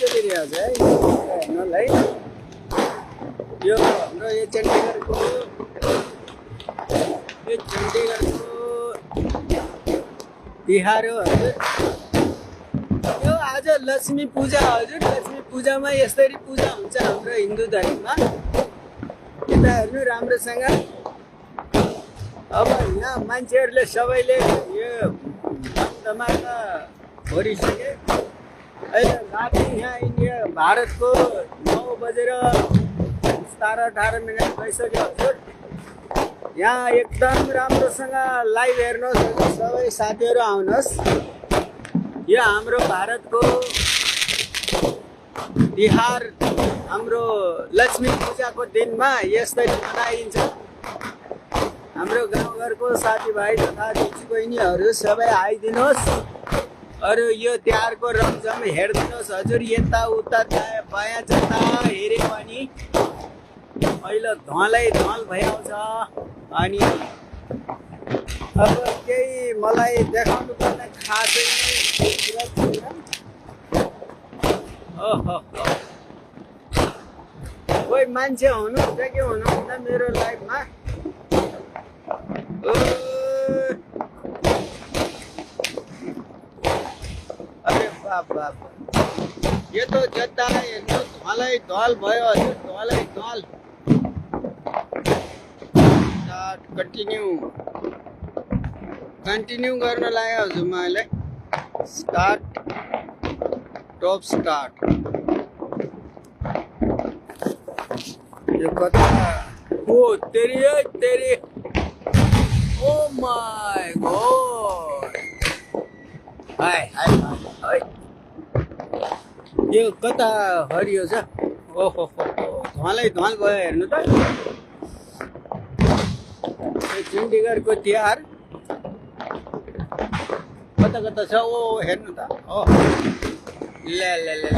चलिरहेको छ है हेर्नलाई। यो हाम्रो यो चण्डीगढको तिहार हो हजुर। यो आज लक्ष्मी पूजा हजुर। लक्ष्मी पूजामा यसरी पूजा हुन्छ हाम्रो हिन्दू धर्ममा। यता हेर्नु राम्रोसँग। अब यहाँ मान्छेहरूले सबैले यो धमाका भरिसके। अहिले राति यहाँ इन्डिया भारतको 9 बजेर 17-18 भइसक्यो हजुर। यहाँ एकदम राम्रोसँग लाइभ हेर्नुहोस् हजुर। सबै साथीहरू आउनुहोस्। यो हाम्रो भारतको तिहार हाम्रो लक्ष्मी पूजाको दिनमा यसरी मनाइन्छ। हाम्रो गाउँघरको साथीभाइ तथा दिदीबहिनीहरू सबै आइदिनुहोस्। अरू यो तिहारको रमझम हेरिदिनुहोस् हजुर। यताउता बायाँ जता हेरे पनि अहिले धलै धल भइआउँछ। अनि अब केही मलाई देखाउनु पर्ने खासै छैन। ओहो कोही मान्छे हुनुहुन्छ कि हुनुहुन्न मेरो लाइफमा? अरे बाप बाप, यो त जता हेर्नु धलै धल भयो हजुर। धलै धल। कन्टिन्यू गर्न लाग्यो हजुर मैले। Start top start. यो कता ओ तेरी ओ माय गॉड। हाय हाय हाय। यो कता हरियो छ। ओहो धलै धल भयो हेर्नु त। चण्डीगढको तिहार कता कता छ ओ हेर्नु त। ओ ले ले ले